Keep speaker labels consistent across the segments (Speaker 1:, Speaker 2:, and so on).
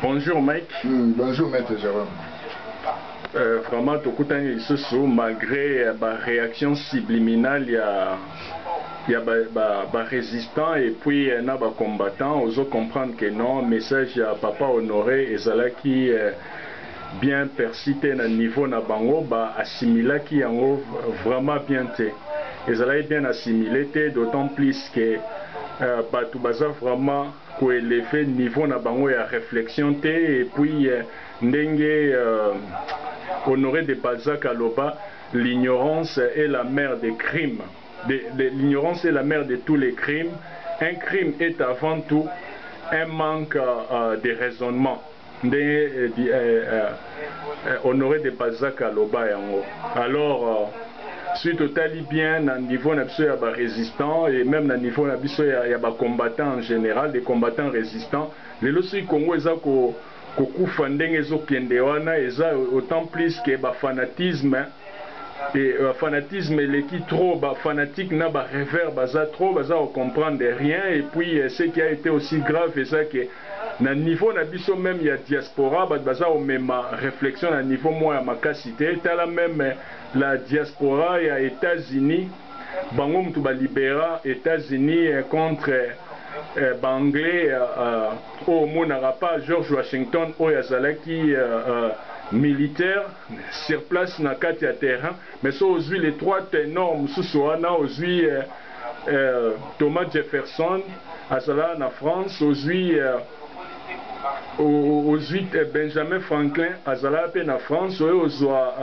Speaker 1: Bonjour Mike.
Speaker 2: Bonjour Maître Jérôme.
Speaker 1: Vraiment, malgré la réaction subliminale, il y a des résistants et puis il y a des combattants. Ils comprendre que non, message à Papa Honoré et Zala qui bien persisté à niveau na bango, assimilé qui est vraiment bien té. Et Zala est bien assimilé, d'autant plus que tout baza vraiment pour élever niveau na bango ya réflexion té et puis ndenge Honoré de Balzac Aloba, l'ignorance est la mère des crimes. L'ignorance est la mère de tous les crimes. Un crime est avant tout un manque de raisonnement. Honoré de Balzac Aloba. Alors, suite au talibien, au niveau de la résistants et même au niveau de la combattants en général, des combattants résistants, les lois Congo kokufa ndenge ezokende wana eza autant plus que fanatisme et fanatisme eleki trop fanatique na revers baza trop baza comprendre rien et puis ce qui a été aussi grave eza que na niveau na biso même ya diaspora baza au même réflexion na niveau moi ya makasi te tala même la diaspora ya États-Unis bango mutu ba libéra États-Unis contre Anglais au Monarapa George Washington au Yazalaki militaire sur place na kati ya terrain mais so aujourd'hui les trois ténors mususuana aujourd'hui Thomas Jefferson azala na France aujourd'hui Benjamin Franklin azala pe na France ozwa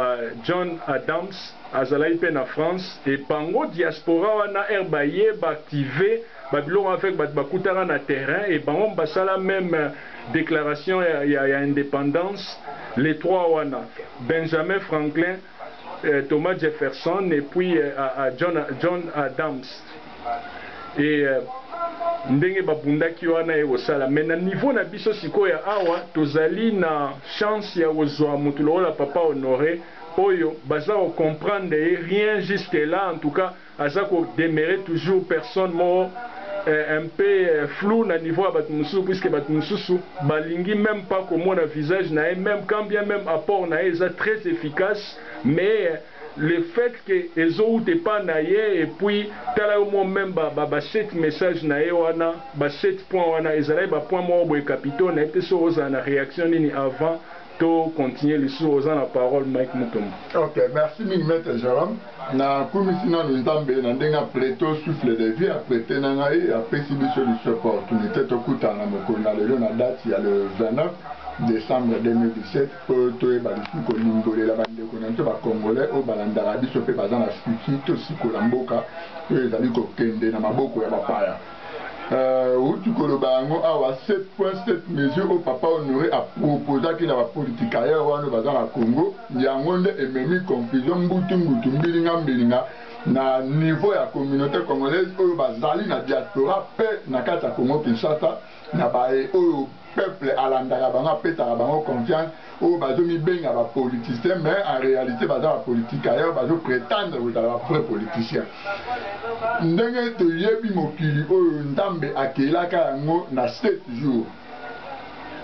Speaker 1: John Adams azala pe na France et bango diaspora wana herbaye ba activer Babylon avec Bakutara na terrain et bango basala même déclaration ya indépendance les trois wana Benjamin Franklin, Thomas Jefferson et puis John Adams et ndenge babundaki wana ekosala mais na niveau na biso sikoya awa tozali na chance ya kozwa mutu lokola Papa Honoré oyo baza comprendre rien jusque là en tout cas aza ko démérer toujours personne mort un peu flou na niveau à Batmusu puisque Batmusu balingi même pas comment le visage na même quand bien même apport na est très efficace mais le fait que les autres pas naïe et puis tala au même sept message naïe wana 7 points wana ezala ba point mo boy capitaux na été sur aux na réaction ni avant to continuer les choses aux la parole Mike Mutombo.
Speaker 2: OK, merci Maître Jérôme. Na commission nous nzambe na ndenga pleto souffle de vie après tenangai après sibiso du opportunité to kuta na mokona lelo na date ya le 29 décembre 2017 pour to ba lisuko ningole la bande ko na to ba congolais o balanda biso pe baza na suki to sikola mboka to ezali ko kende na maboko ya bapaya. Bango awa 7.7 mesures au Papa Honoré a proposé qu'il y a la politique ailleurs au Congo. Il y a une même confusion mbilinga na niveau ya communauté congolaise au bazali na diaspora pe na kata Congo Kinshasa na bae au peuple alandaka bango petaka bango confiance au bazomi benga ba politicien mais en réalité baza ba politique ailleurs bazo prétendre aux vrais politiciens. Ndenge to yebi mokili oyo nzambe akelaka yango na 7 jours.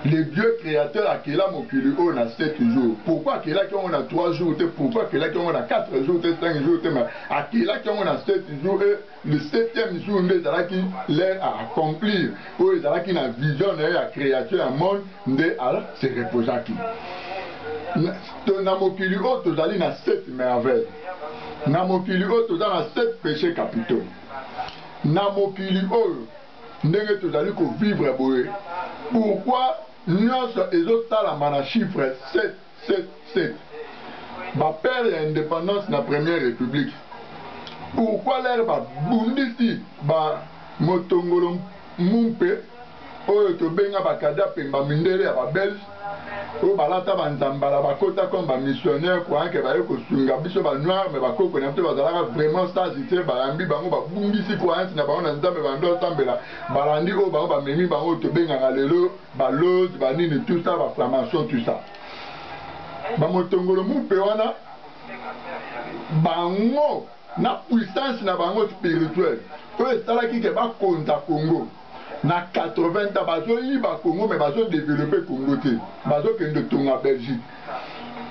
Speaker 2: Le Dieu créateur akela mokili oyo na 7 jours. Pourquoi akelaki yango na 3 jours te? Pourquoi akelaki yango na 4 jours te? 5 jours te? Mais akelaki yango na 7 jours et le 7e jour nde ezalaki l'air à accomplir oyo ezalaki na vision na ya créature ya monde nde ala se reposaki. Na mokili oyo tozali na 7 merveilles. Na mokili oyo toza na 7 péchés capitaux. Na mokili oyo ndenge tozali ko vivre boye. Pourquoi nyonso ezotalama na chiffre 7. Ba père ya indépendance na première république. Pourquoi l'air ba bundisi ba motongolo mumpe oyo tobenga bakada pemba mindele ya ba belge o balata banzambala bakota comme ba missionnaire quoi que ba yoko sunga biso ba noir mais bakoko na mpe bazalaka vraiment sagité ba yambi bango ba bungisi quoi na bango na nzambe bando tambela balandi o bango ba memi bango tobenga lelo ba lose ba nini tout ça ba formation tout ça ba motongolo mumpe wana bango na puissance na bango spirituelle oyo esalaki ke bakonza Congo na 80 ans bazoyiba Congo mais bazodéveloppe Congo te bazokende tonga Belgique.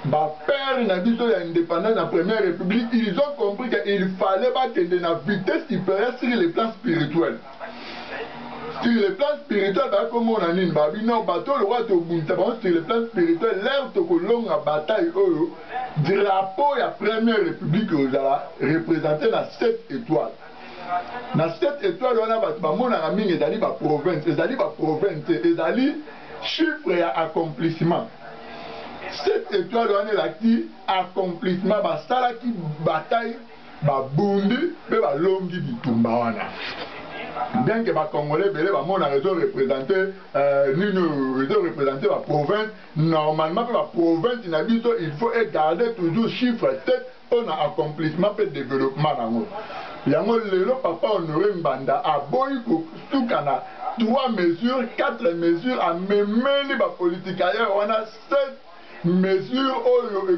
Speaker 2: Père na biso ya indépendance na première république, ils ont compris qu'il fallait bakende na vitesse supérieure sur le plan spirituel. Sur le plan spirituel, comme on a dit, non, bateau le roi Tobunta, sur le plan spirituel, l'air to kolonga bataille drapeau ya première république représenté na 7 étoiles. Na 7 étoiles, on a battu mingi ezali ba province, ezali chiffre ya accomplissement. 7 étoiles, on a l'acti accomplissement, basalaki bataille, babundi, ba longi bitumba wana. Bien que les Congolais représenter la province, normalement la province il faut garder toujours chiffre 7 pour l'accomplissement et le développement. Le papa Honoré Mbanda a boy tout 3 mesures, 4 mesures à même les politiques ailleurs, on a 7 mesures et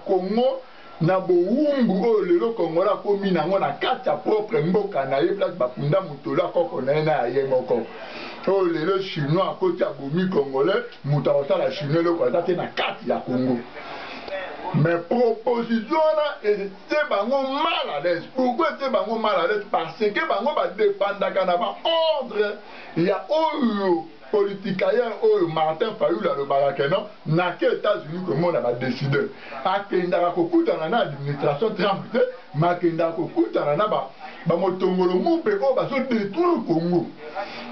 Speaker 2: Congo. Na boumbu o lelo Kongola komi nango na kati ya propre mboka na ye place bakunda mutola koko na ye na ye moko o lelo chinois akoti ya bomi congolais muta osala chinois loko aza te na kati ya Congo. Mais proposition na ete bango mal à l'aise. Pourquoi ete bango mal à l'aise? Parce que bango ba dépendaka na ba ordre ya oyo politique ailleurs oyo Martin Fayulu alobaka keno na ke États-Unis comment on a décidé akendaka kokutana na administration Trump te makendaka kokutana na ba motongolo mumpe oyo bazodétruire Congo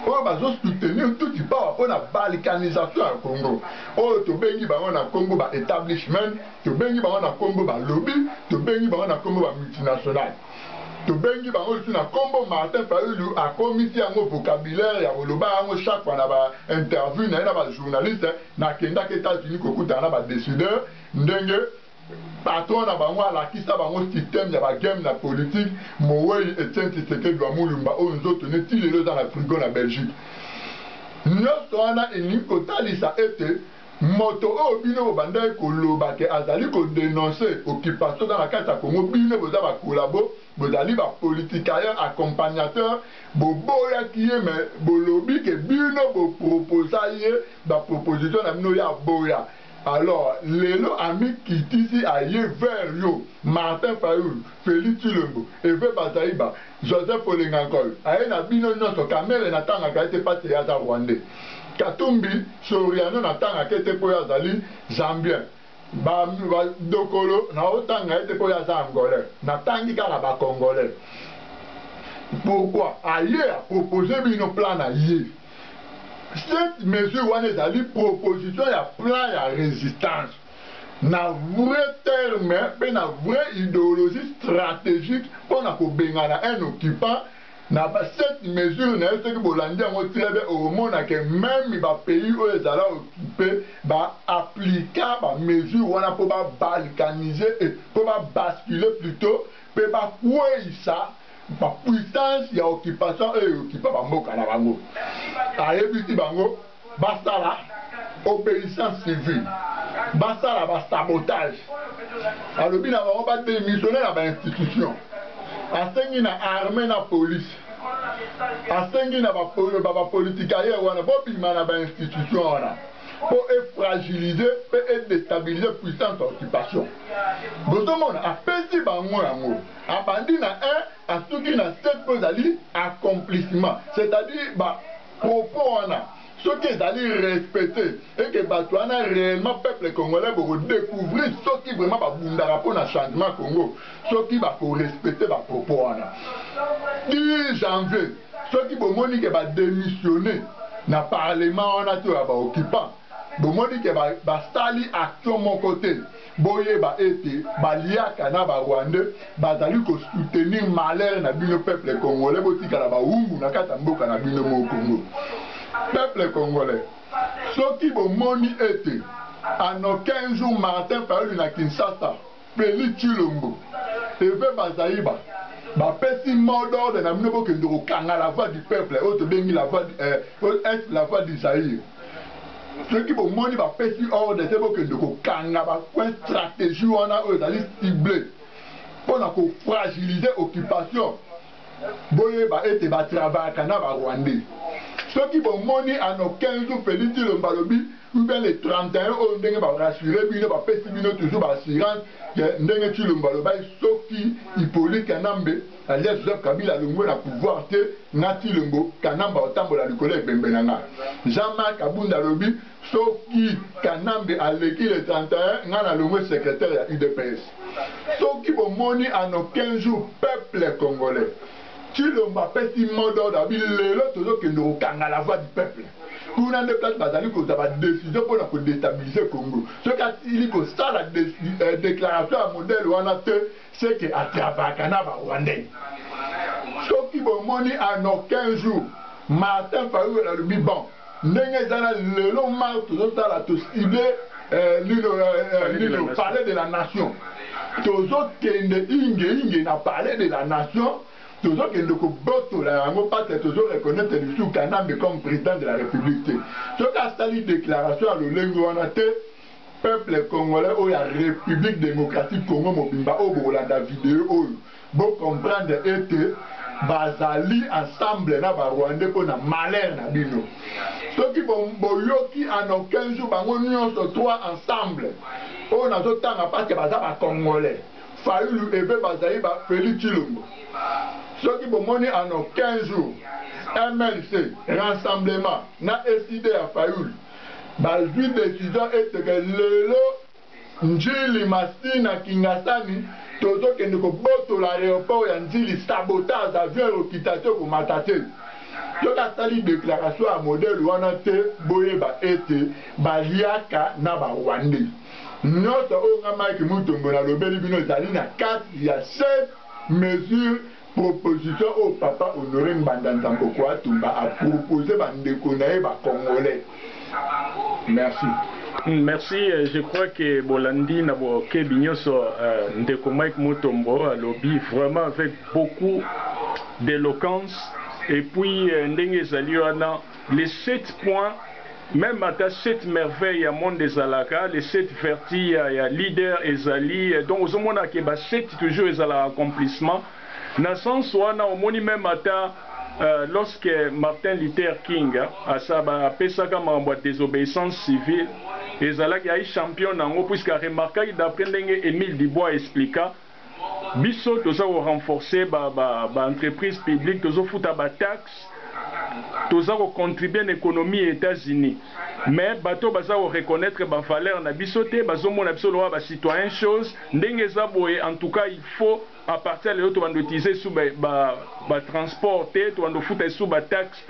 Speaker 2: oyo bazosoutenir tout part mpona balkanisation ya Congo oyo tobengi bango na Congo ba établissement tobengi bango na Congo ba lobby tobengi bango na Congo ba multinational tobengi bango na Kombo Martin Fayulu akomisi yango vocabulaire ya koloba yango chaque fois na ba interview na ba journaliste na kenda ke États-Unis kokutana na ba décideur ndenge patron na bango alakisa bango système ya ba game na politique Moïse Etienne Tshisekedi wa Mulumba oyo nzoto neti lelo za na frigo na Belgique nyonso wana elingi kotalisa ete moto oyo bino bobandaki koloba ke azali kodénoncer occupation dans la kati ya Congo bino boza bakolabo bozali bapolitikaire accompagnateur boboyaki ye me bolobi ke bino boproposa ye baproposition na bino ya boya. Alors lelo ami kitisi aye vers yo Martin Fayulu, Félix Tshilombo, Eve Bazaiba, Joseph Olengankol aye na bino nyonso kamere na tangaka ete pate ya za Rwandais Katumbi Soriano na tangaka ete po ya zali Zambien Dokolo na otanga ete po ya za Angolais na tangi kala ba Congolais. Pourquoi aye a proposé bino plan na ye cette mesure wana ezali proposition ya plan ya résistance na vrai terme pe na vraie idéologie stratégique mpona kobengana un occupant na cette mesure na soki bolandi yango trebe omonake même bapays oyo ezala occupé baaplika bamesure wana mpo babalkanize mpo babascule plutôt mpe bakweyisa puissance ya occupation et occupa bamboka na bango ayebisi bango basala obéissance civile basala basabotage alobi na bango badémissionne na bainstitution asengi na armée na police asengi na bapolitikaire wana bobima na bainstitution wana pour efragiliser mpe edéstabiliser puissance occupation bozomona apesi bango yango abandi na 1 asuki na 7 po ezali accomplissement c'est-à-dire bapropos wana soki ezali respecté eke bato wana réellement peuple congolais bokodécouvrir soki vraiment babundaka mpo na changement Congo soki bakorespecte bapropos wana 10 janvier soki bomoni ke badémissionné na parlement wana to ya baoccupant bomoni ke basali action moko te boyeba ete baliaka na barwandais bazali kosoutenir malheur na bino peuple congolais botikala bawumbu na kati ya mboka na bino mo Congo. Peuple congolais soki bomoni ete en aucun jour Martin Fayulu na Kinshasa Félix Tshilombo Eve Bazaiba bapesi mot d'ordre na bino bokende kokanga la voix du peuple oyo tobengi la voix du Zaïre. Ceux qui vont moni bapesi ordre te bokende kokanga bakwe stratégie wana oyo ezali ciblé mpona kofragiliser occupation boyeba ete batravaillaka na barwandais soki bomoni ano 15 jours Félix Tshilombo alobi ou bien les 31 oyo ndenge barassuré bino bapesi bino toujours baassurance ndenge Tshilombo alobai soki Hippolyte Kanambe alias Joseph Kabila alongwe na pouvoir te na Tshilombo Kanambe otambola likolo ebembe na nga Jean-Marc Abunda alobi soki Kanambe aleki le 31 nga nalongwe secrétaire ya UDPS soki bomoni ano 15 jours peuple congolais Tshilombo apesi mot d'ordre abi lelo tozokende kokanga la voix du peuple kuna nde place bazali kozwa badécision mpona kodéstabiliser Congo soki asili kosala déclaration ya modèle wana te seke atravaka na barwandais soki bomoni ano 15 jours Martin Fayulu alobi bon ndenge eza na lelo mar tozosala tosible lino palais de la nation tozokende inge na palais de la nation tozokende kobotola yango parce tozo reconnaître lisusu Kanambe comme président de la République te soki asali déclaration ya lolenge wana te peuple congolais oyo ya République démocratique Congo mobimba oyo bokolanda video oyo bocomprendre ete bazali ensemble na barwandais mpona malheur na bino soki boyoki ano 15 jours bango nyonso 3 ensemble oyo nazotanga parce baza bacongolais Fayulu ebe bazali ba Félix Tshilombo soki bomoni ano 15 jours MLC rassemblement na SID ya Fayulu bazwi décision eteke lelo Njili Masina Kingasani tozokende kobotola aéroport ya Njili sabotage avion ekokita te komata te soki asali déclaration ya modèle wana te boyeba ete baliaka na barwandais nyonso oyo nga Mike Mutombo nalobeli bino ezali na 4 ya 7 mesures proposition au papa Honoré Mbanda Nzambo Kwatumba a proposé bandeko na ye bacongolais. Merci.
Speaker 1: Merci, je crois que Bolandi Naboke Bignoso Ndeko Mike Mutombo a lobby vraiment avec beaucoup d'éloquence et puis Ndenge Zaliwana les 7 points même à 7 merveilles à monde des Alaka, les 7 vertus, il y a leader et Zali, donc aux hommes qui ont 7 toujours les accomplissement. Dans le sens où on a même lorsque Martin Luther King a fait comme désobéissance civile, les Alaka a eu champion puisqu'il a remarqué d'après Émile Dubois expliqua, biso tous renforcer l'entreprise publique, tous foutre la taxe. Tous ont contribué à l'économie des États-Unis. Mais bateau baza reconnaître ba valeur na bisoté, bazo mon absolument ba citoyen chose, ndengeza boye en tout cas il faut à partir de l'autre on doit utiliser sous ba transporter, on doit foutre sous ba taxe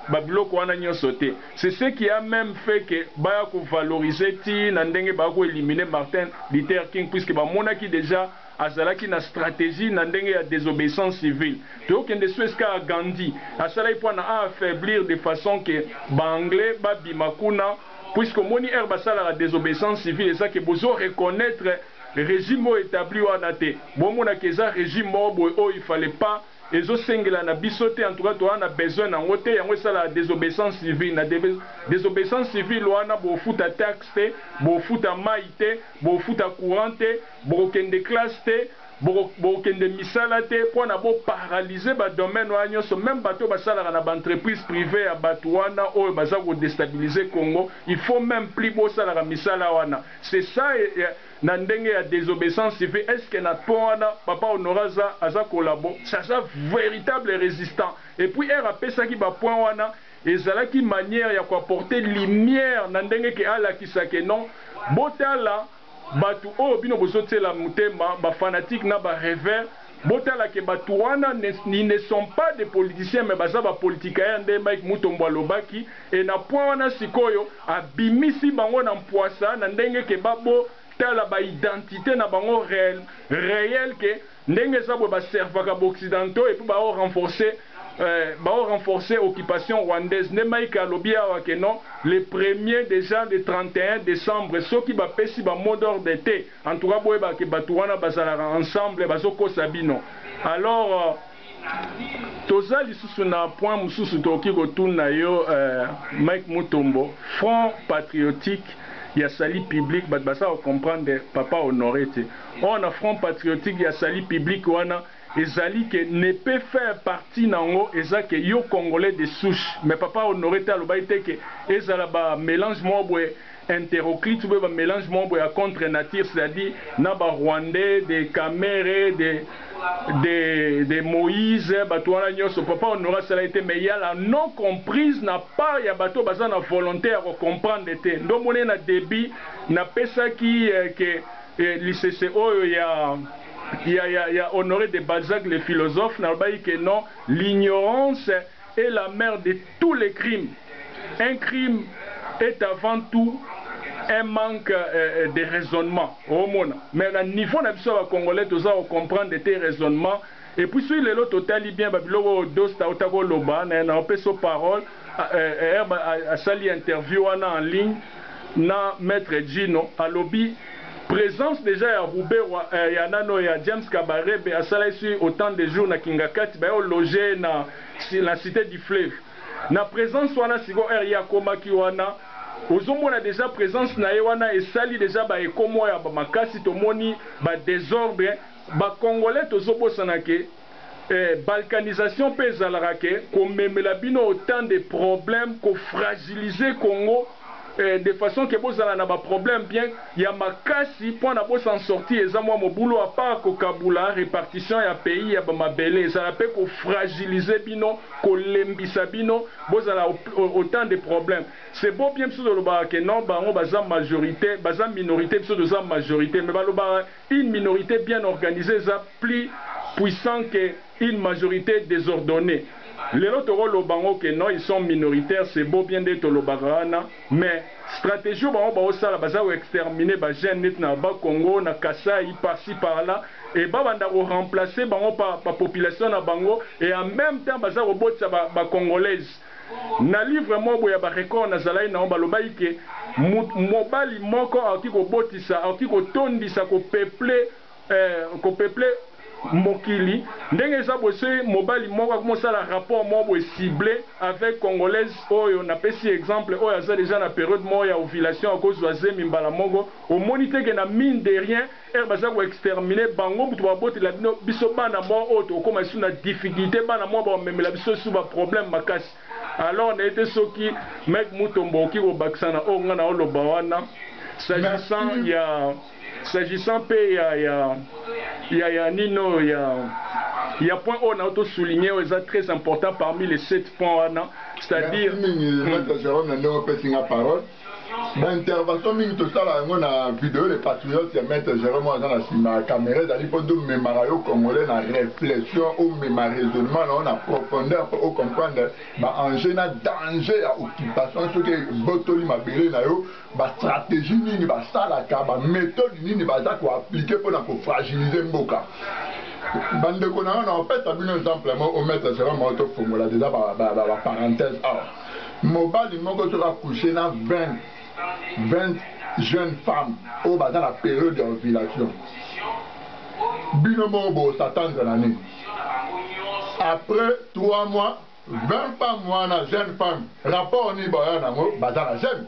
Speaker 1: ba bloc wana nyosoté. C'est ce qui a même fait que ba ko valoriser ti na ndenge ba ko éliminer Martin Luther King puisque ba monaki déjà azalaki na stratégie na ndenge ya désobéissance civile tokende sueska Gandhi asala ipona a affaiblir de façon que ba anglais ba bimakuna puisque moni basala la désobéissance civile et ça que bozo reconnaître régime établi wana te bomona que ça régime oh il fallait pas ezo sengela na bisoté en tout cas toi on a besoin na ngote yango sala désobéissance civile na désobéissance civile wana bo futa taxe bo futa maïté bo futa courant bo kende classe bo kende misala te pona bo paralyser ba domaine wa nyonso même bato basala na ba entreprise privée ya bato wana oyo baza ko déstabiliser Congo il faut même plus bo sala misala wana c'est ça na ndenge ya désobéissance civile est-ce que na wana papa Honoraza aza collabo ça véritable résistant et puis RAP qui ba point wana ezalaki manière ya ko apporter lumière na ndenge ke ala kisake non botala batu oyo bino bozotela mutema ba fanatique na ba rêveur botala ke batu wana ne sont pas des politiciens mais baza ba politika nde Mike Mutombo alobaki et na point wana sikoyo abimisi bango na mpoasa na ndenge ke babo tala ba identité na bango réel que ndenge za bo ba servaka ba occidentaux et puis ba renforcer occupation rwandaise ne maika lobia wa que non les premiers déjà le 31 décembre ceux qui ba pesi ba mot d'ordre d'été en tout cas boye ba ke batuwana bazala ensemble bazoko sabino alors toza lisusu na point mususu toki kotuna yo Mike Mutombo Front Patriotique il y a sali public bat basa comprendre papa Honoré te on a Front Patriotique il y a sali public wana ezali que ne peut faire partie nango eza que yo congolais de souche mais papa honoré taloba ite que ezala ba mélange mobwe hétéroclite ou ba mélange mobwe à contre nature, c'est-à-dire na ba rwandais des Caméré de Moïse bato wana nyonso papa honoré cela été mais il y a la non comprise na part ya bato baza na volonté ya comprendre te ndo mone na débit na pesa ki que l'ICC oyo il y a Honoré de Balzac, le philosophe, n'a pas dit que non, l'ignorance est la mère de tous les crimes. Un crime est avant tout un manque de raisonnement. Mais à niveau de Congolais, tous ça comprendre tes raisonnements. Et puis, si les autres totali bien, Babylon, Dosta, Otago, Loba, n'a pas sa parole, à sali interview en ligne, na maître Gino, à lobby. Présence déjà ya Roubaix ya nano ya James Kabarebe a sala ici autant de jours na Kingakati ba logé na la cité du fleuve na présence wana sigo ya koma ki wana ozomona déjà présence na ye wana esali déjà ba ekomo ya ba makasi tomoni ba désordre ba congolais tozobosana ke balkanisation pe ezalaka ke komemela bino autant de problèmes ko fragiliser Congo de façon que vous avez un problème bien il y a makasi pour na s'en sortir et moi mon boulot à part ko kabula répartition ya pays ya mabele ça la peut ko fragiliser bino ko lembisa bino vous avez autant de problèmes c'est beau bien sûr le ba que non ba on baza majorité baza minorité sur de sa majorité mais ba le ba une minorité bien organisée ça plus puissant que une majorité désordonnée. Les autres bango que non ils sont minoritaires c'est beau bien d'être le barana mais stratégie bango ba osala baza ou exterminer ba jeune net na ba Congo na Kasai par-ci par-là et ba banda ko remplacer bango par population na bango et en même temps baza ko botsa ba congolaise na livre mo boya ba record na zalai na ba lobai ke mobali moko aki ko botisa aki ko tondisa ko peupler mokili ndenge eza bosse mobali moko akomosala rapport moko ciblé avec congolaise oyo na pesi exemple oyo aza déjà na période moko ya ovulation akozwa zemi mbala moko omoni te ke na mine de rien baza ko exterminer bango butu babotela biso bana moko oyo tokoma isu na difficulté bana moko bamemela biso su ba problème makasi alors na ete soki mek mutombo oki kobakisa na oyo nga na oloba wana s'agissant pe ya nino ya point on a auto souligné c'est très important parmi les 7 points c'est-à-dire
Speaker 2: l'intervention mingi tosala yango na vidéo les patriotes ya maître Jérôme aza na nsima ya caméra ezali mpo tomemaka yo congolais na réflexion omema raisonnement na profondeur mpo ocomprendre baenjeu na danger ya occupation soki ebotoli mabele na yo bastratégie nini basalaka baméthode nini baza koaplike mpona kofragilize mboka bandeko na yo na opesa bino exemple o maître Jérôme otofongola deja baparenthèse awa mobali moko soki akouche na 20 jeunes femmes au bas dans la période d'ovulation. Binomo bo s'attendre l'année. Après 3 mois, 20 femmes na jeune femme. Rapport ni boya na mo bazala jeune.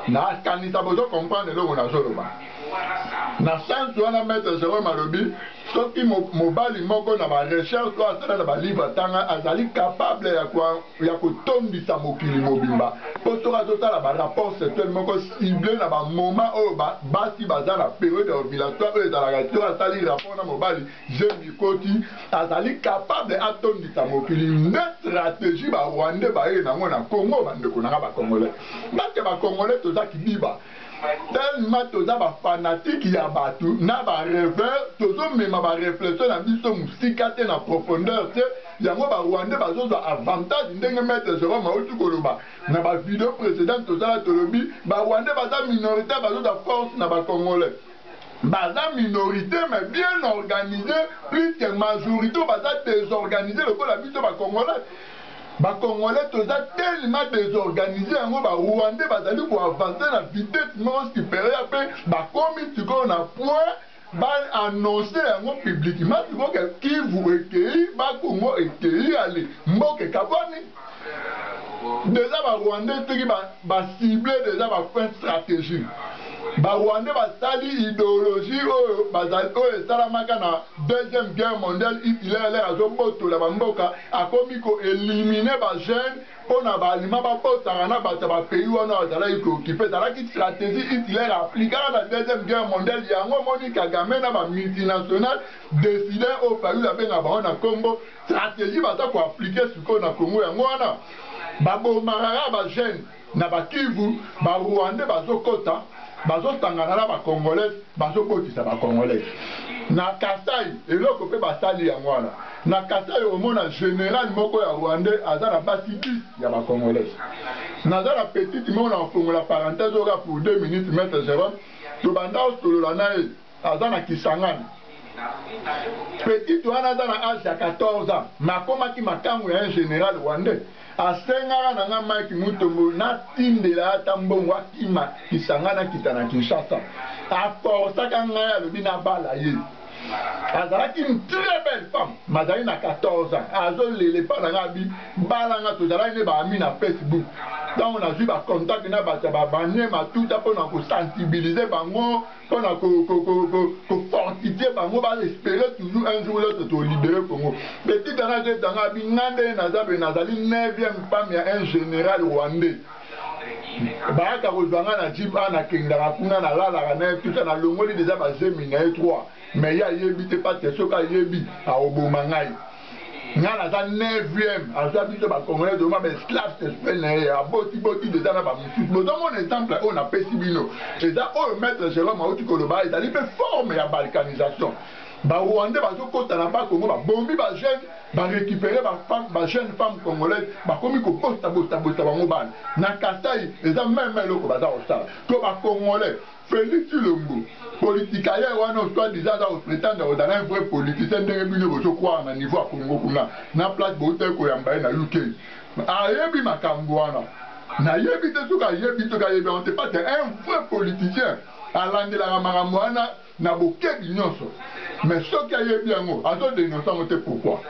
Speaker 2: Na kanisa bozo comprendre le on a joloba. Na sens wana maître Jérôme Malobi soki mobali moko na ba recherche to asala na ba livre tanga azali capable ya kotondisa mokili mobimba po soka totala ba rapport sexuel moko ciblé na ba moment oyo basi baza na période ovulatoire oyo ezalaka to asali rapport na mobali jeune bikoti azali capable atondisa mokili nde stratégie ba rwandais baye nango na Congo bandeko nanga ba congolais bake ba congolais toza kibiba tellement toza ba fanatique ya batu na ba rêveur tozo mema ba réflexion na biso musika te na profondeur te yango ba rwandais bazozwa avantage ndenge maître Jérôme autu koloba na ba vidéo précédente tozala tolobi ba rwandais baza minorité bazozwa force na ba congolais baza minorité mais bien organisé plus que majorité baza désorganisé lokola biso ba congolais. Ba congolais toza tellement désorganisé yango ba rwandais bazali ko avancer na vitesse non supérieure pe ba komi tiko na point ba annoncer yango publiquement tiko qui vous ekei ba Congo ekei ali mboke kabani déjà ba rwandais tiki ba cibler déjà ba fin stratégie Rwanda basali idéologie oyo esalamaka na deuxième guerre mondiale Hitler azobotola bamboka akomi ko éliminer bajeune mpona balima babotaka na bato ya bapays wana bazalaki kokipe ezalaki stratégie Hitler aplikaka na deuxième guerre mondiale yango moni Kagame na bamultinational décide oyo Fayulu abenga bango na Congo stratégie baza koaplike sikoyo na Congo yango wana babomaka bajeune na bakivu barwandais bazokota bazosangana na bacongolais bazokotisa bacongolais na Kasai eloko mpe basali yango wana na Kasai omona général moko ya rwandais aza na basi 10 ya bacongolais naza na petite moko na kofungola parenthèse oka pour 2 minutes maître Jérôme tobanda osolola na ye aza na Kisangani petite wana aza na age ya 14 ans makomaki makango ya un général rwandais asengaka na nga Mike Mutombo natindela ata mbongo akima Kisangani akita na Kinshasa aforsaka ngai alobi nabala ye azalaki une très belle femme mazali na 14 ans azolele mpa na nga abi balanga tozalaki ne baami na Facebook ntango nazwi bacontact na bato ya babanie matuta mpona kosensibilize bango mpona kofortifie bango baespere toujours un jour l'autre tolibere Congo petite ana azoetanga abi nga nde naza be nazali 9e femme ya un général rwandais bayaka kozwanga na jib ana kendaka kuna nalalaka na ye tuta nalongoli deja bazemi na ye 3 mais ye ayebi te pate soki ayebi aoboma ngai nga naza 9e aza biso bacongolais doma baesclave sexuel na ye abotiboti deja na bamisusu bozomona exemple oyo napesi bino eza oyo maître Jérôme auti koloba ezali mpe forme ya balkanisation barwandais bazokota na bakongo babombi bajeune barécupere bajeune femme congolaise bakomi kobosta bango bana na Kasai eza meme eloko baza kosala to bacongolais Félix Tshilombo politika ye wana soi-disant aza koprétendre kozala un vrai politicien ndenge bino bozokwara na niveau ya Congo kuna na place bouteki koyamba ye na UK ayebi makambo wana nayebi te soki ayebi soki ayebi on te pas un vrai politicien alandelaka makambo wana na bokebi nyonso mais soki ayebi yango azodénonce yango te pourquoi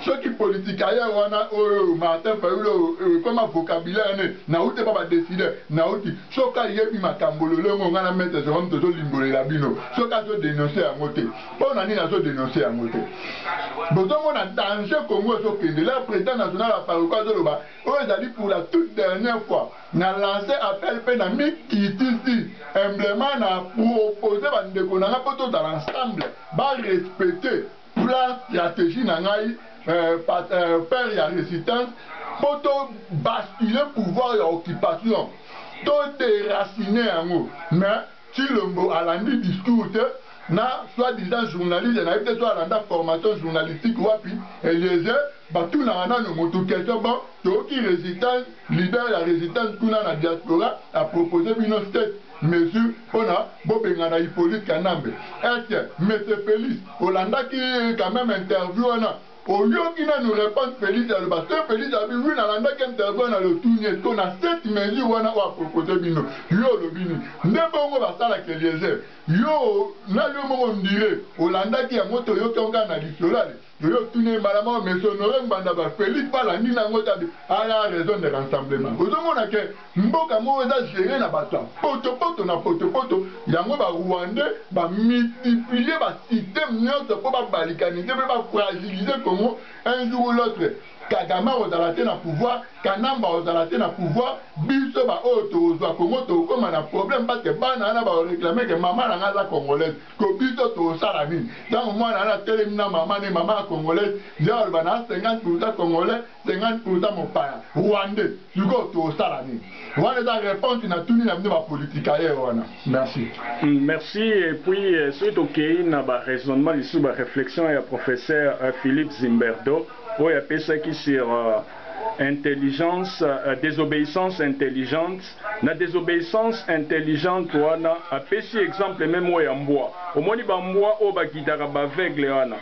Speaker 2: soki politika ye wana oyo Martin Fayulu koma vocabulaire ne nauti pa badécider nauti soki ayebi makambo lolongo nga na maître Jérôme tozolimbolela bino soki azodénonce yango te mpona nini azodénonce yango te bozomona danger Congo ezokende la président national ya Paruka azoloba oyo ezali pour la toute dernière fois na lancé appel mpe na mikitisi emblement na proposer bandeko na nga mpo tozala ensemble barespecte plan stratégie na ngai faire ya résistance pour basculer pouvoir ya occupation to déraciner yango mais Tshilombo alandi discours te na soi-disant journaliste na yebi te so alanda formation journalistique wapi Eliezer batunaka nano moto question bon toyoki résistance leader ya résistance kuna na diaspora apropose bino state mesure mpona bobengana Hippolyte Kanambe est-ce monsieur Félix olandaki quand même interview wana oyoki nanu répondre Félix aloba te Félix abi wi nalandaki interview na lotunie to na cette mesure wana oyo apropose bino yo olobi nini nde bongo basalaka Eliezer yo na yo moko ndire olandaki yango toyoki yango kaka na lisolale yoyo tune malama mais Honoré Mbanda ba Félix palandi nango tabi aya raison de rassemblement ozomona ke mboka moko eza géré na bato potopoto na potopoto yango barwandais bamultiplier basystème nyonso mpo babalikanize mpe bafragilize Congo un jour ou l'autre Kagame ozala te na pouvoir Kanamba ozala te na pouvoir biso baoyo tozwa Congo tokoma na problème parce que bana wana baoréclame ke mama na nga aza congolaise ko biso tosala nini ntango mwana wana atelemi na mama ne mama ya congolaise nde aloba na 50% congolais 50% mopaya rwandais sikoyo tosala nini wana eza réponse na tuni na bino bapolitika ye wana merci
Speaker 1: merci et puis soki tokei na baraisonnement lisusu baréflexion ya professeur Philippe Zimberdo oyo apesaki sur intelligence, désobéissance intelligente. Na désobéissance intelligente wana apesi exemple même oyo ya mbwa omoni bambwa oyo bakitaka baveugle wana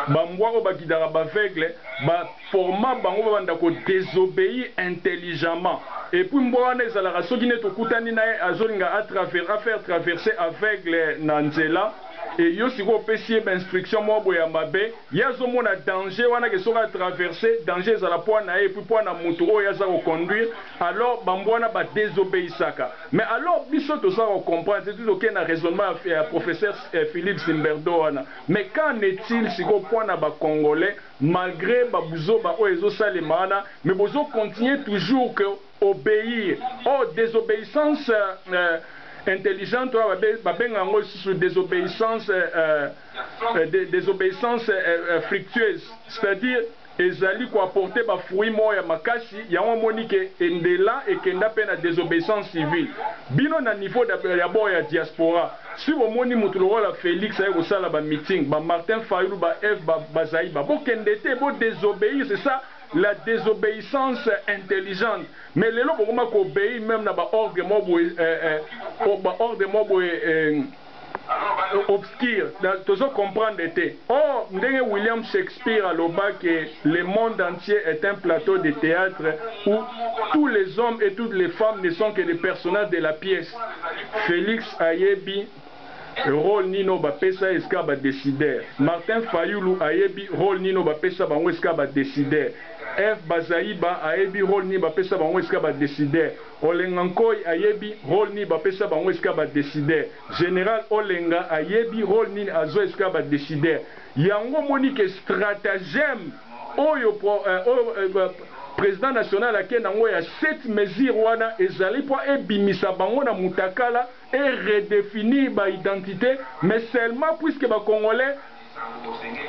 Speaker 1: bambwa oyo bakitaka baveugle baforma bango babanda kodésobéir intelligemment et puis mbwa wana ezalaka soki ne tokutani na ye azolinga afaire traverser aveugle na nzela et yo siko pesi ba instruction mo boya mabe yazo mona danger wana ke soka traverser danger za la poana et puis poana mutu o yaza ko conduire alors bambwana ba désobéissaka mais alors biso to ça on comprend c'est tout OK na raisonnement professeur Philippe Zimberdo wana mais quand est-il siko poana ba congolais malgré ba buzo ba o ezo salemana mais bozo continuer toujours que obéir oh désobéissance intelligente sur désobéissance fructueuse c'est-à-dire ezali ko apporter ba fruit moya makasi ya monique endela et kenda pe na désobéissance civile bino na niveau ya boya diaspora si vous moni mutulo la Félix ayo sala ba meeting ba Martin Fayulu ba F ba Zaïba bo kendete bo désobéir c'est ça la désobéissance intelligente mais les gens qui obéissent même dans l'ordre obscur tu dois comprendre oh William Shakespeare a que le monde entier est un plateau de théâtre où tous les hommes et toutes les femmes ne sont que des personnages de la pièce. Félix Ayebi rôle nino bapesa eska ba décider Martin Fayulu ayebi rôle nino bapesa bango eska ba décider F Bazaïba ayebi rôle ni bapesa bango eska ba décider Olengankoy ayebi rôle ni bapesa bango eska ba décider Général Olenga ayebi rôle ni azo eska ba décider yango monique stratagème oyo président national ake nango ya 7 mesures wana ezali po ebimisa bango na mutakala et redéfinir ba identité mais seulement puisque ba congolais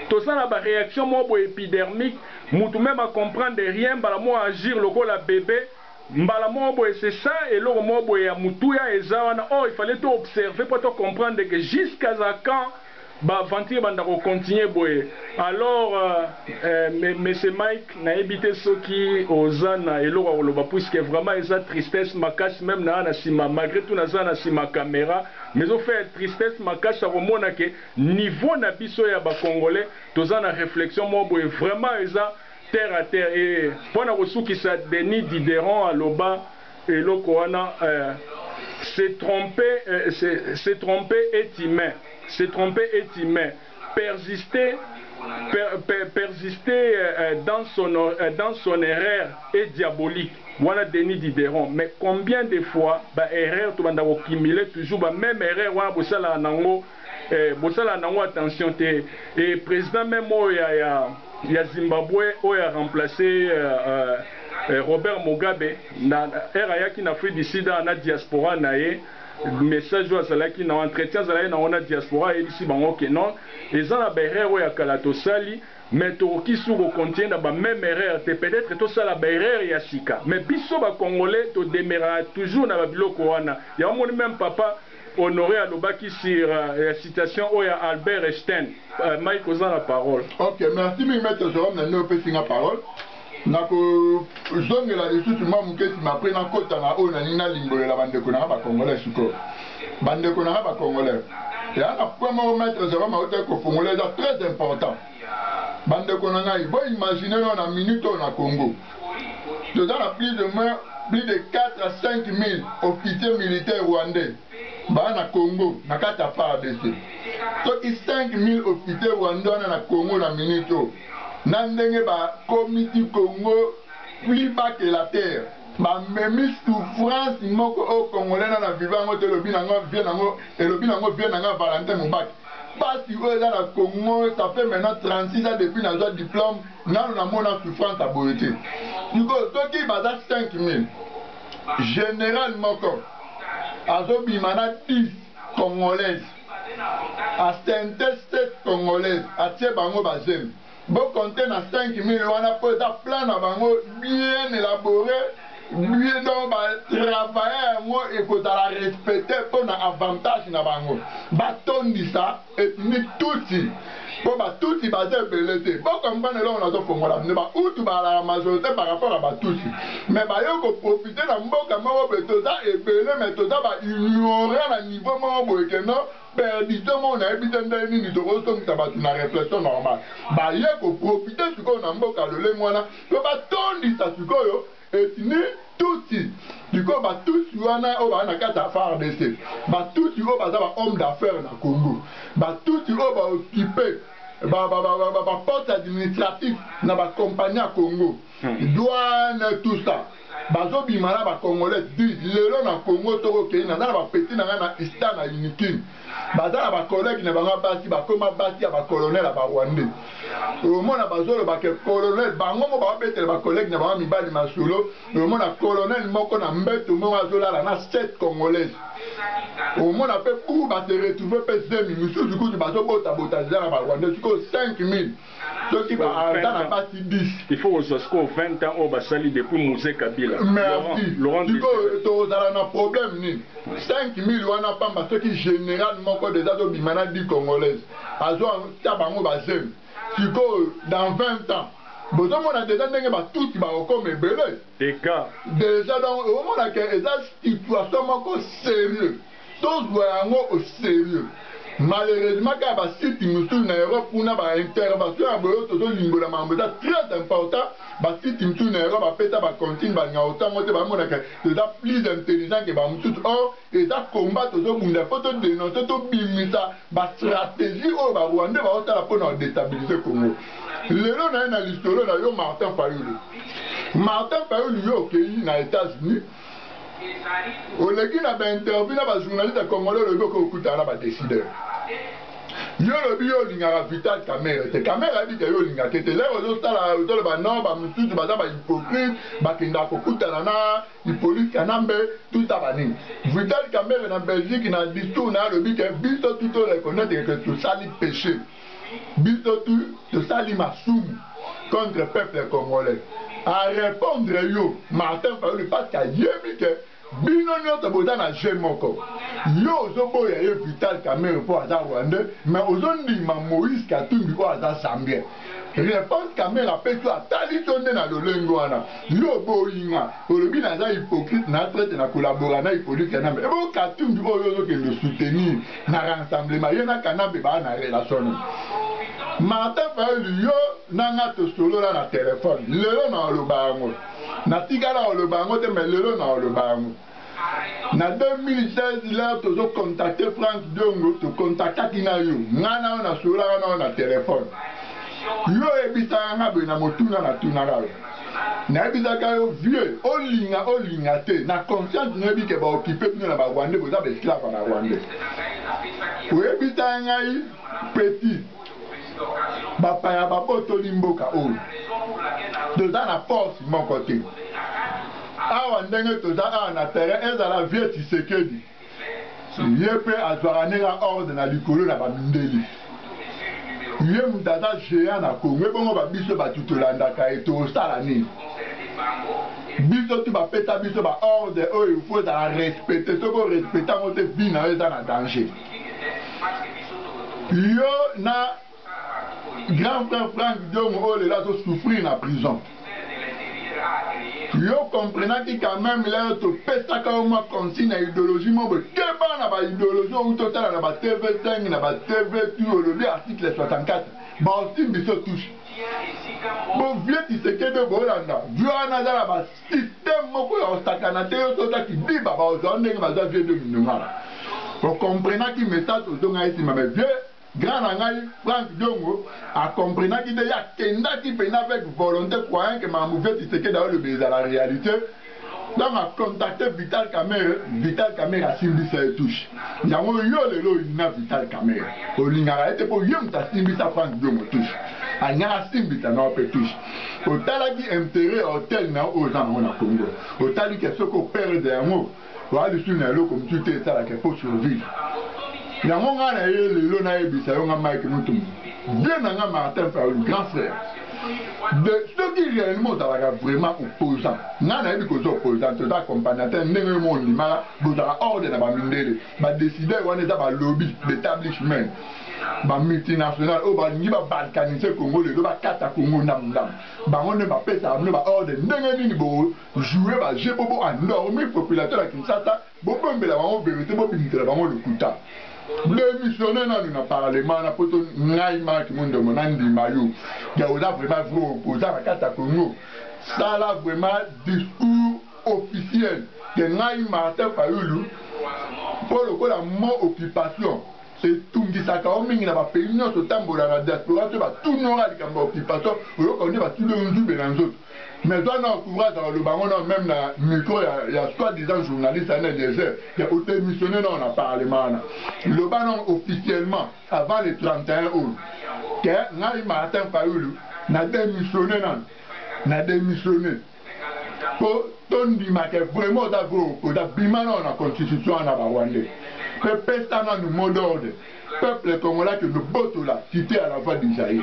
Speaker 1: tout ça na ba réaction mobo épidermique mutu même à comprendre rien bala mo agir lokola bébé mbala mobo et c'est ça et lo mobo ya mutu ya ezawana oh il fallait tout observer pour comprendre que jusqu'à quand ba aventure banda ko continuer boye alors monsieur Mike na évité ceux qui ozana et lo loba puisque vraiment eza tristesse makasi même na sima malgré tout na na sima caméra mais au fait tristesse makasi a komona que niveau na biso ya ba congolais tozana réflexion mo boye vraiment eza terre à terre et pona kosukisa Denis Diderot aloba et loko wana se tromper est humain. Se tromper est humain. Persister dans son erreur est diabolique. Voilà Denis Diderot. Mais combien de fois, erreur, tu vas cumuler toujours, même erreur, voilà, bosala nango attention, et président même, il y a Zimbabwe, il a remplacé Robert Mugabe, na era qui n'a fait d'ici dans la diaspora, message wa salaki na entretien zalaki na ona diaspora et ici bango que non les en a berrero ya kalato sali mais to ki su ko contient ba même erreur te peut-être to sala berrero ya sika mais biso ba congolais to demeura toujours na ba biloko wana ya mon même papa honoré alobaki sur la citation oya Albert Einstein Mike ozana la parole.
Speaker 2: OK, merci mi maître Jérôme na no pesi na parole. Nako zongela lisusu mwa muketi mapre na kota na ona nina limbolela bandeko na ba congolais suko bandeko na ba congolais ya na premier maître Jérôme autre ko congolais très important bandeko na ngai bo imaginer na minute na Congo dedans la plus de 4 à 5 000 officiers militaires rwandais ba na Congo na kata FARDC to 5 000 officiers rwandais na Congo na minute Nandenge ba comité Congo plus bas que la terre. Ba même souffrance moko au Congolais na vivant te lobi nango vient nango et lobi nango vient nango Valentin Mubak. Parce que dans la Congo ça fait maintenant 36 ans depuis notre diplôme na mona souffrance à beauté. Du coup toi qui basa 5 000 généralement comme azobi mana 10 congolaises à Saint-Est congolaises à Tchebango bazem. Bon compter na 5 000 wana po ta plan na bango bien élaboré bien donc travailler moi et faut la respecter pour na avantage na bango batondi ça et ni touti pour ba touti basé belete bon comprendre là on a zo fongola ne ba outu ba la majorité par rapport à ba touti mais ba yo ko profiter na mboka mo beto ça et belé mais to ça ba ignorer na niveau mo bo que non perdition on a habité dans ni to ko so mta ba na réflexion normale ba yo ko profiter ce qu'on a mboka le mwana to ba tondi ça ce ko yo ethnie Tutsi. Du coup, Tutsi wana o ba na kata FARDC. Tutsi o ba za ba homme d'affaires na Congo. Tutsi o ba occupé poste administratif na ba compagnie à Congo. Douane tout ça. Bazo bimana ba Congolais dit lelo na Congo to okei na ba petit na na Istan na Unikin. Baza ba collègue na ba basi ba koma basi ya ba colonel ba Rwandais. Au mona bazo ba ke colonel bango mo ba betel ba collègue na ba mibali masolo. Au mona colonel moko na mbeto mo azola na 7 Congolais. Au mona pe pour ba se retrouver pe 2000 musu du coup du bazo bota za ba Rwandais du coup 5000. Ce qui va dans la partie 10.
Speaker 1: Il faut aux 20 ans au Basali depuis Mouzé Kabila.
Speaker 2: Merci.
Speaker 1: Laurent
Speaker 2: du coup, tu as un problème. 5000 wana pamba ceux qui généralement des ados bimana dit congolaises. Azo tabango bazem. Du coup, dans 20 ans. Bozo mona déjà ndenge ba tout ba comme belé.
Speaker 1: Des cas.
Speaker 2: Déjà dans au moment là que eza situation moko sérieux. Tous voyango au sérieux. Malheureusement, quand on site en Europe, on a une intervention à Boyo, c'est très important. On site en Europe, on peut continuer à autant plus intelligent que les or, et ça combat, il faut dénoncer la stratégie au Rwanda pour déstabiliser le Congo. Le nom de l'histoire, c'est Martin Fayulu. Martin Fayulu est au pays, aux États-Unis. Oleki na ba interview na ba journaliste congolais le boko okuta na ba décideur. Yo le bio linga Vital Kamerhe. Te Kamerhe dit que yo linga tete le ozo sala ozo ba non ba mususu ba za ba hypocrite ba kinda kokuta na Hippolyte Kanambe tout ça ba ni. Vital Kamerhe na Belgique na discours na le dit que biso tout reconnaître que tout ça li péché. Biso tout ça li masum contre le peuple congolais. À répondre yo Martin Fayulu parce qu'il y a mis que bino nyoto boza na jemoko yo ozobo ya Vital Kamerhe po aza Rwanda mais ozondima Moïse Katumbi po aza Zambien. Réponse Kamerhe apesi atali tonde na lolengo wana yo boyinga olobi naza hypocrite na traite na collaborer na Hippolyte Kanambe ebo Katumbi oyo ozokende soutenir na rassemblement ye na Kanambe ba na relation. Martin Fayulu yo nanga tosolo na téléphone lelo na oloba yango na tigala oloba yango te mais lelo na oloba yango na 2016 là tozo contacter Frank Diongo to contactaki na yo ngana na sola na téléphone yo ebisa nga be na motuna na tunara na ebisa ka yo vieux olinga te na conscience na bi ke ba occuper na ba Rwanda bo za be esclave na Rwanda o ebisa nga yi petit bapa ya bapoto limboka oyo toza na force mon côté awa ndenge toza awa na terrain ezala vie Tshisekedi ye mpe azwaka ndenge ordre na likolo na bamindeli ye moto aza géant na Congo ebongo babiso bato tolandaka ye tosala nini biso tu bapesa biso baordre oyo ifo ezala respecte soki orespecte yango te vi na yo eza na danger yo na grand frère Frank Diongo oyo lelo azosouffrir na prison yo comprenaki quand même lelo topesaka yo mwa consigne na idéologie moko keba na baidéologie oyo totala na ba TV5 na ba TV2 olobi article 64 baosi biso touche bovie Tshisekedi bolanda vi wana aza na basystème moko ya osakana te yo sozaki biba baozwa ndenge baza vie de minongala ocomprenaki message ozonga esima mais vie grand nangai Frank Diongo a compris qu'il y a kendaki pena avec volonté croyant que ma mouvette Tshisekedi dans le baiser la réalité. Donc a contacté Vital Kamerhe a simbi sa touche. Yango yo lelo ina Vital Kamerhe. Olingara ete po yom ta simbi sa Frank Diongo touche. Anyara simbi ta na pe touche. Otalaki intérêt hôtel na ozana na Congo. Otali ke soko perdre yango. Wa lu suna lo comme tu te ça la que faut survivre. Yango nga na ye lelo na yebisa yo nga Mike Mutumbu bien na nga Martin Fayulu grand frère de ceux qui réellement ozalaka vraiment opposant nga na yebi koza opposant toza accompagnateur ndenge mo ndimaka bozala ordre na bamindele badécideur wana eza balobi d'établissement bamultinational oyo balingi babalkanise Congo lelo bakata Congo ndamndam bango nde bapesaka bino baordre ndenge nini bojoue baje po bo endormi populateur ya Kinshasa bobombela bango vérité bobimisela bango lokuta démissionner dans le parlement na poto ngai Mark Mundomo na ndima yo ya oza vraiment vrai opposant na kata Congo ça là vraiment discours officiel que ngai Martin Fayulu pour le la mot occupation c'est tout ngisaka o mingi na ba pays nyonso tambola na diaspora to ba tout nora likambo occupation oyo ko ndi ba tout le nzube na nzoto mais toi non courage dans le bango non même na micro ya soi-disant journaliste à désert il y a été missionné dans le parlement le banon officiellement avant le 31 août que ngai Martin Fayulu na démissionné pour ton dimake vraiment d'abord pour d'abimano na constitution na Rwandais peuple ça dans le mot d'ordre peuple congolais que le boto la cité à la voix d'Isaïe.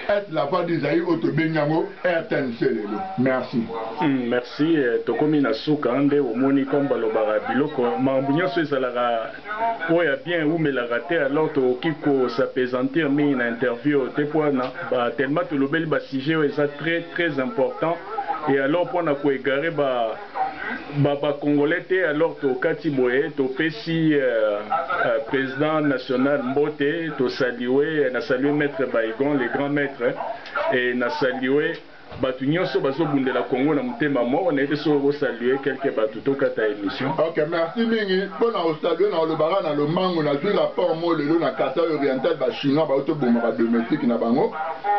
Speaker 2: Est la voix d'Isaïe Otobenyango RTNC. Merci.
Speaker 1: Merci. Tokomi na suka ande omoni komba lobara biloko mambunyo so ezalaka oya bien ou me la raté alors to kiko s'apaisantir mi na interview te poana ba tellement to lobeli ba sujet eza très important et alors pour na ko égarer ba congolais te alors to kati boye to pesi président national Mbote to saluer na saluer maître Baïgon les grands maîtres et na saluer batu nyonso bazobundela Congo na mutema moko na yeso saluer quelques batu to kata émission.
Speaker 2: OK, merci mingi pona o saluer na le bara na le mango na zwi rapport mo lelo na kata oriental ba chinois ba to boma ba domestique na bango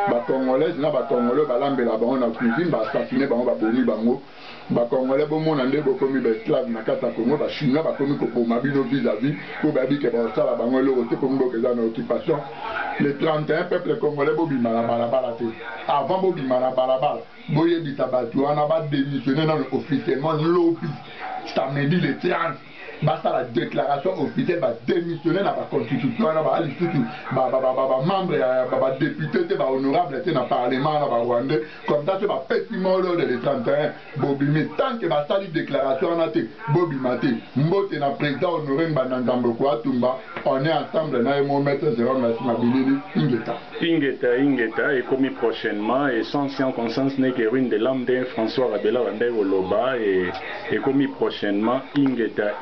Speaker 2: ba congolais na ba congolais ba lambela bango na cuisine ba assassiner bango ba boni bango ba congolais bo mona nde bo komi ba esclave na kata Congo ba chinois ba komi ko boma bino vis-à-vis ko ba bi ke ba sala bango le roté comme bo keza na occupation le 31 peuple congolais bo bimala balabala te avant bo bimala balabala boye bitabatu wana ba démissionner dans officiellement lobby samedi le 30 basta la déclaration officielle va démissionner dans la constitution na ba lisusu ba membre ba député te ba honorable te na parlement na ba Rwandais comme ça c'est ba petit molo de le 31 bobimi tant que ba sali déclaration na te bobimate mbote na président honoré Banangambo ko atumba on est ensemble na mo maître Jérôme Mabilili ingeta
Speaker 1: et commis prochainement et sans conscience n'est que ruine de l'âme de François Rabela Wandai Oloba et commis prochainement ingeta